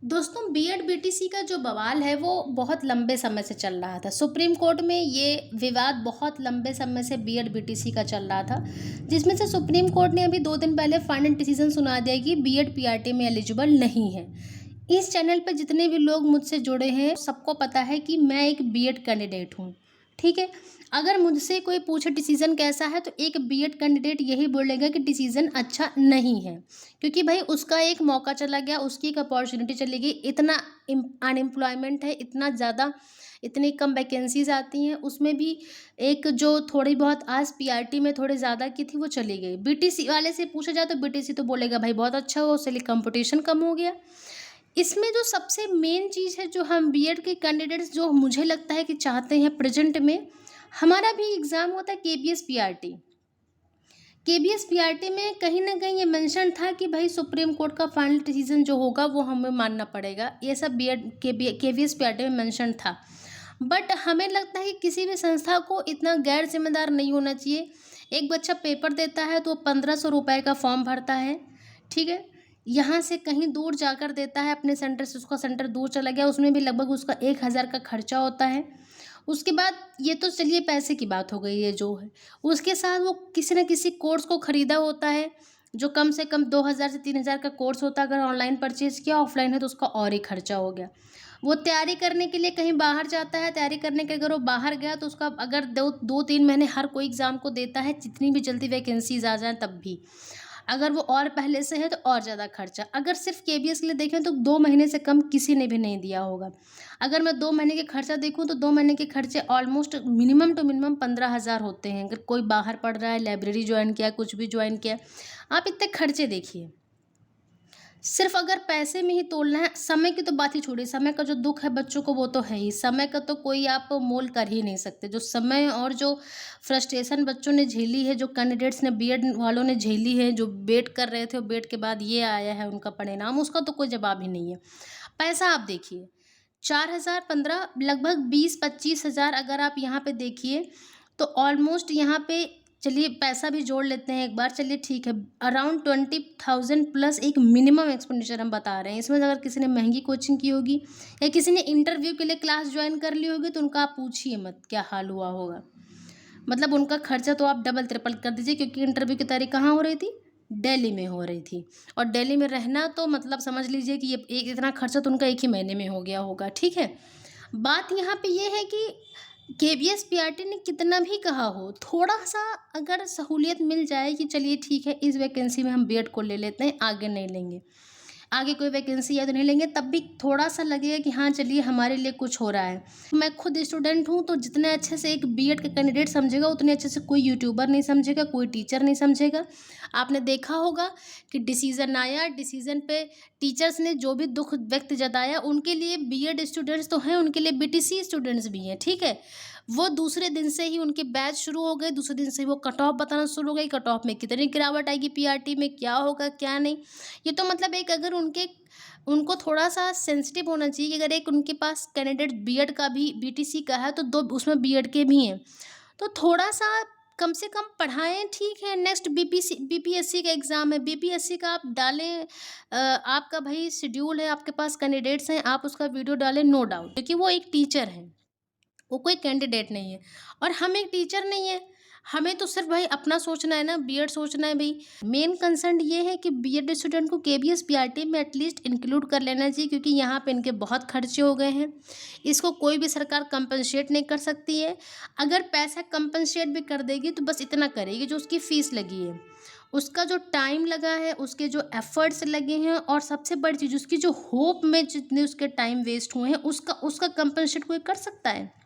दोस्तों BEd BTC का जो बवाल है वो बहुत लंबे समय से चल रहा था। सुप्रीम कोर्ट में ये विवाद बहुत लंबे समय से बीएड बीटीसी का चल रहा था, जिसमें से सुप्रीम कोर्ट ने अभी 2 दिन पहले फाइनल डिसीजन सुना दिया कि बीएड पीआरटी में एलिजिबल नहीं है। इस चैनल पे जितने भी लोग मुझसे जुड़े हैं सबको पता है कि मैं एक बीएड कैंडिडेट हूँ। ठीक है, अगर मुझसे कोई पूछे डिसीजन कैसा है तो एक बीएड कैंडिडेट यही बोलेगा कि डिसीजन अच्छा नहीं है, क्योंकि भाई उसका एक मौका चला गया, उसकी एक अपॉर्चुनिटी चली गई। इतना अनएम्प्लॉयमेंट है, इतना ज़्यादा, इतनी कम वैकेंसीज आती हैं, उसमें भी एक जो थोड़ी बहुत आज पीआरटी में थोड़ी ज़्यादा की थी वो चली गई। बीटीसी वाले से पूछा जाए तो बीटीसी तो बोलेगा भाई बहुत अच्छा हो, उससे लिए कंपटीशन कम हो गया। इसमें जो सबसे मेन चीज़ है, जो हम बीएड के कैंडिडेट्स जो मुझे लगता है कि चाहते हैं प्रेजेंट में, हमारा भी एग्ज़ाम होता है केबीएस पीआरटी। केबीएस पीआरटी में कहीं न कहीं ये मेंशन था कि भाई सुप्रीम कोर्ट का फाइनल डिसीजन जो होगा वो हमें मानना पड़ेगा। ये सब बीएड केबीएस पीआरटी में मेंशन था। बट हमें लगता है कि किसी भी संस्था को इतना गैर ज़िम्मेदार नहीं होना चाहिए। एक बच्चा पेपर देता है तो 1500 रुपए का फॉर्म भरता है, ठीक है? यहाँ से कहीं दूर जाकर देता है अपने सेंटर से, उसका सेंटर दूर चला गया, उसमें भी लगभग उसका 1000 का खर्चा होता है। उसके बाद ये तो चलिए पैसे की बात हो गई है जो है। उसके साथ वो किसी न किसी कोर्स को खरीदा होता है, जो कम से कम 2000 से 3000 का कोर्स होता है। अगर ऑनलाइन परचेज़ किया, ऑफलाइन है तो उसका और ही खर्चा हो गया। वो तैयारी करने के लिए कहीं बाहर जाता है, तैयारी करने के अगर वो बाहर गया तो उसका अगर 2-3 महीने हर कोई एग्ज़ाम को देता है, जितनी भी जल्दी वैकेंसीज़ आ जाएँ तब भी। अगर वो और पहले से है तो और ज़्यादा खर्चा। अगर सिर्फ़ केबीएस के लिए देखें तो 2 महीने से कम किसी ने भी नहीं दिया होगा। अगर मैं 2 महीने के खर्चा देखूँ तो 2 महीने के खर्चे ऑलमोस्ट मिनिमम टू मिनिमम 15,000 होते हैं। अगर कोई बाहर पढ़ रहा है, लाइब्रेरी जॉइन किया, कुछ भी जॉइन किया, आप इतने खर्चे देखिए। सिर्फ अगर पैसे में ही तोलना है, समय की तो बात ही छोड़िए, समय का जो दुःख है बच्चों को वो तो है ही, समय का तो कोई आप मोल कर ही नहीं सकते। जो समय और जो फ्रस्ट्रेशन बच्चों ने झेली है, जो कैंडिडेट्स ने बीएड वालों ने झेली है, जो वेट कर रहे थे और वेट के बाद ये आया है उनका परिणाम, उसका तो कोई जवाब ही नहीं है। पैसा आप देखिए, 4000 15 लगभग 20-25 हज़ार अगर आप यहाँ पे देखिए तो ऑलमोस्ट यहाँ पे, चलिए पैसा भी जोड़ लेते हैं एक बार, चलिए ठीक है, अराउंड 20,000 प्लस एक मिनिमम एक्सपेंडिचर हम बता रहे हैं। इसमें अगर किसी ने महंगी कोचिंग की होगी या किसी ने इंटरव्यू के लिए क्लास ज्वाइन कर ली होगी तो उनका आप पूछिए मत क्या हाल हुआ होगा। मतलब उनका खर्चा तो आप डबल ट्रिपल कर दीजिए, क्योंकि इंटरव्यू की तैयारी कहाँ हो रही थी? दिल्ली में हो रही थी। और दिल्ली में रहना तो मतलब समझ लीजिए कि ये एक इतना खर्चा तो उनका एक ही महीने में हो गया होगा, ठीक है? बात यहाँ पे ये है कि केवीएस पीआरटी ने कितना भी कहा हो, थोड़ा-सा अगर सहूलियत मिल जाए कि चलिए ठीक है, इस वैकेंसी में हम बीएड को ले लेते हैं, आगे नहीं लेंगे। आगे कोई वैकेंसी है तो नहीं लेंगे, तब भी थोड़ा-सा लगेगा कि हाँ, चलिए हमारे लिए कुछ हो रहा है। मैं खुद स्टूडेंट हूँ, तो जितने अच्छे से एक बीएड का कैंडिडेट समझेगा, उतने अच्छे से कोई यूट्यूबर नहीं समझेगा, कोई टीचर नहीं समझेगा। आपने देखा होगा कि डिसीज़न आया, डिसीज़न पे टीचर्स ने जो भी दुःख व्यक्त जताया, उनके लिए बीएड स्टूडेंट्स तो हैं, उनके लिए बीटीसी स्टूडेंट्स भी हैं, ठीक है? वो दूसरे दिन से ही उनके बैच शुरू हो गए, दूसरे दिन से ही वो कट ऑफ बताना शुरू हो गई, कट ऑफ में कितनी गिरावट आएगी, पीआरटी में क्या होगा, क्या नहीं। ये तो मतलब एक अगर उनको थोड़ा-सा सेंसिटिव होना चाहिए कि अगर एक उनके पास कैंडिडेट बीएड का भी बीटीसी का है, तो 2 उसमें बीएड के भी हैं। तो थोड़ा-सा कम से कम पढ़ाएँ, ठीक है, नेक्स्ट बीपीएससी का एग्ज़ाम है, बीपीएससी का आप डालें, आपका भई शेड्यूल है, आपके पास कैंडिडेट्स हैं, आप उसका वीडियो डालें, नो डाउट, क्योंकि वो एक टीचर हैं। वो कोई कैंडिडेट नहीं है और हम एक टीचर नहीं है। हमें तो सिर्फ भाई अपना सोचना है ना, बीएड सोचना है भाई। मेन कंसर्न ये है कि बीएड स्टूडेंट को केबीएस पीआरटी में एटलीस्ट इंक्लूड कर लेना चाहिए, क्योंकि यहाँ पे इनके बहुत खर्चे हो गए हैं। इसको कोई भी सरकार कंपनसेट नहीं कर सकती है। अगर पैसा कंपनसेट भी कर देगी तो बस इतना करेगी जो उसकी फ़ीस लगी है, उसका जो टाइम लगा है, उसके जो एफर्ट्स लगे हैं, और सबसे बड़ी चीज़ उसकी जो होप में जितने उसके टाइम वेस्ट हुए हैं, उसका उसका कंपनसेट कोई कर सकता है?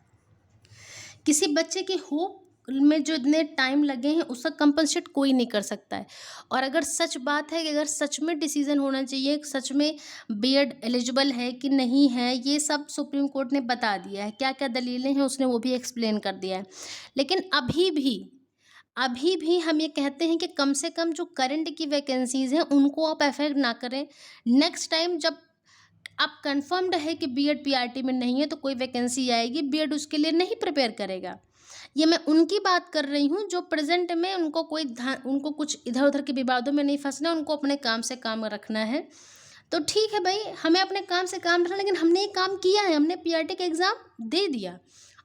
किसी बच्चे की होप में जो इतने टाइम लगे हैं उसका कंपनसेट कोई नहीं कर सकता है। और अगर सच बात है कि अगर सच में डिसीजन होना चाहिए, सच में बीएड एलिजिबल है कि नहीं है, ये सब सुप्रीम कोर्ट ने बता दिया है, क्या क्या दलीलें हैं उसने वो भी एक्सप्लेन कर दिया है। लेकिन अभी भी हम ये कहते हैं कि कम से कम जो करंट की वैकेंसीज हैं उनको आप अफेक्ट ना करें। नेक्स्ट टाइम जब आप कंफर्म्ड है कि बीएड पीआरटी में नहीं है तो कोई वैकेंसी आएगी, बीएड उसके लिए नहीं प्रिपेयर करेगा। ये मैं उनकी बात कर रही हूँ जो प्रेजेंट में उनको कुछ इधर उधर के विवादों में नहीं फंसना, उनको अपने काम से काम रखना है। तो ठीक है भाई, हमें अपने काम से काम रखना, लेकिन हमने एक काम किया है, हमने पीआरटी का एग्ज़ाम दे दिया।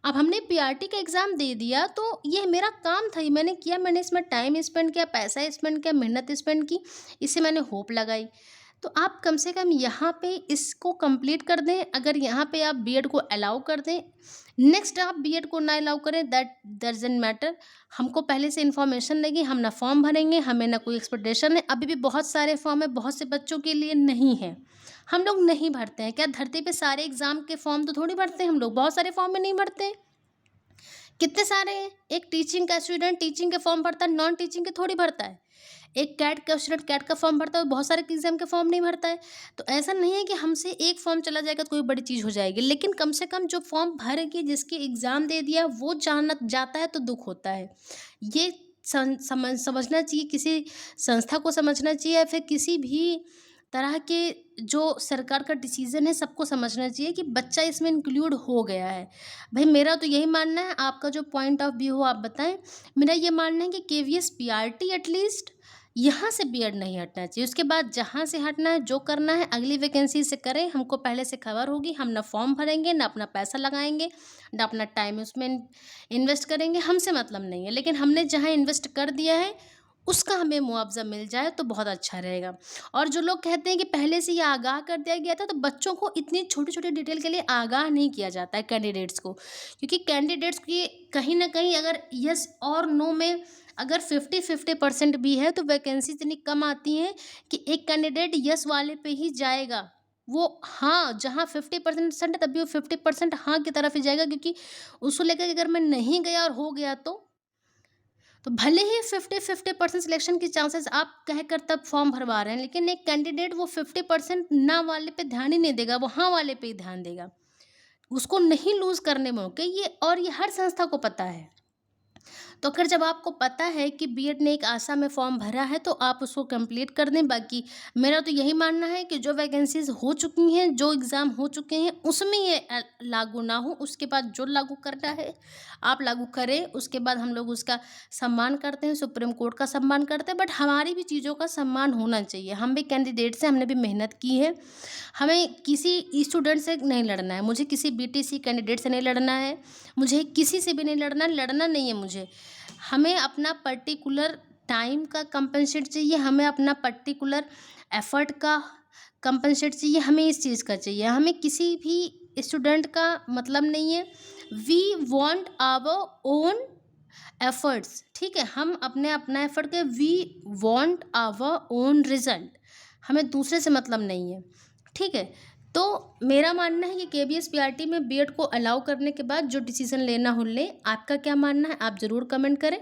अब हमने पीआरटी का एग्ज़ाम दे दिया तो ये मेरा काम था, ये मैंने किया, मैंने इसमें टाइम स्पेंड किया, पैसा स्पेंड किया, मेहनत स्पेंड की, इससे मैंने होप लगाई। तो आप कम से कम यहाँ पे इसको कंप्लीट कर दें। अगर यहाँ पे आप बीएड को अलाउ कर दें, नेक्स्ट आप बीएड को ना अलाउ करें, दैट डज़न्ट मैटर। हमको पहले से इन्फॉर्मेशन लगी, हम ना फॉर्म भरेंगे, हमें ना कोई एक्सपेक्टेशन है। अभी भी बहुत सारे फॉर्म है, बहुत से बच्चों के लिए नहीं है, हम लोग नहीं भरते हैं। क्या धरती पे सारे एग्ज़ाम के फॉर्म तो थोड़ी भरते हैं हम लोग, बहुत सारे फॉर्म में नहीं भरते हैं। कितने सारे हैं, एक टीचिंग का स्टूडेंट टीचिंग के फॉर्म भरता है, नॉन टीचिंग के थोड़ी भरता है। एक कैट का स्टूडेंट कैट का फॉर्म भरता है, बहुत सारे एग्जाम के फॉर्म नहीं भरता है। तो ऐसा नहीं है कि हमसे एक फॉर्म चला जाएगा तो कोई बड़ी चीज़ हो जाएगी, लेकिन कम से कम जो फॉर्म भर के जिसके एग्ज़ाम दे दिया वो जाना जाता है तो दुख होता है। ये समझना चाहिए, किसी संस्था को समझना चाहिए, या फिर किसी भी तरह के जो सरकार का डिसीज़न है सबको समझना चाहिए कि बच्चा इसमें इंक्लूड हो गया है। भाई मेरा तो यही मानना है, आपका जो पॉइंट ऑफ व्यू हो आप बताएं। मेरा ये मानना है कि केवीएस पीआरटी एटलीस्ट यहाँ से बीएड नहीं हटना चाहिए। उसके बाद जहाँ से हटना है, जो करना है अगली वैकेंसी से करें, हमको पहले से खबर होगी, हम ना फॉर्म भरेंगे, ना अपना पैसा लगाएंगे, ना अपना टाइम उसमें इन्वेस्ट करेंगे, हमसे मतलब नहीं है। लेकिन हमने जहाँ इन्वेस्ट कर दिया है उसका हमें मुआवजा मिल जाए तो बहुत अच्छा रहेगा। और जो लोग कहते हैं कि पहले से ये आगाह कर दिया गया था, तो बच्चों को इतनी छोटी छोटी डिटेल के लिए आगाह नहीं किया जाता है कैंडिडेट्स को, क्योंकि कैंडिडेट्स की कहीं ना कहीं अगर यस और नो में अगर 50-50% भी है तो वैकेंसी इतनी कम आती हैं कि एक कैंडिडेट यस वाले पे ही जाएगा। वो हाँ, जहाँ 50% है तभी वो 50% हाँ की तरफ ही जाएगा, क्योंकि उसको लेकर कि अगर मैं नहीं गया और हो गया तो भले ही 50-50% सिलेक्शन की चांसेस आप कह कर तब फॉर्म भरवा रहे हैं, लेकिन एक कैंडिडेट वो 50% ना वाले पे ध्यान ही नहीं देगा, वो हाँ वाले पे ही ध्यान देगा। उसको नहीं लूज़ करने मौके, ये और ये हर संस्था को पता है। तो अगर जब आपको पता है कि बीएड ने एक आशा में फॉर्म भरा है तो आप उसको कंप्लीट कर दें। बाकी मेरा तो यही मानना है कि जो वैकेंसीज हो चुकी हैं, जो एग्ज़ाम हो चुके हैं, उसमें ये लागू ना हो। उसके बाद जो लागू करना है आप लागू करें, उसके बाद हम लोग उसका सम्मान करते हैं, सुप्रीम कोर्ट का सम्मान करते हैं, बट हमारी भी चीज़ों का सम्मान होना चाहिए। हम भी कैंडिडेट से, हमने भी मेहनत की है, हमें किसी स्टूडेंट से नहीं लड़ना है, मुझे किसी बीटीसी कैंडिडेट से नहीं लड़ना है, मुझे किसी से भी नहीं लड़ना, लड़ना नहीं है मुझे। हमें अपना पर्टिकुलर टाइम का कंपनसेट चाहिए, हमें अपना पर्टिकुलर एफर्ट का कंपनसेट चाहिए, हमें इस चीज़ का चाहिए। हमें किसी भी स्टूडेंट का मतलब नहीं है। We want our own efforts, ठीक है, हम अपने अपना एफर्ट के, we want our own result, हमें दूसरे से मतलब नहीं है, ठीक है। तो मेरा मानना है कि केबीएस पीआरटी में बीएड को अलाउ करने के बाद जो डिसीजन लेना हो ले। आपका क्या मानना है आप ज़रूर कमेंट करें।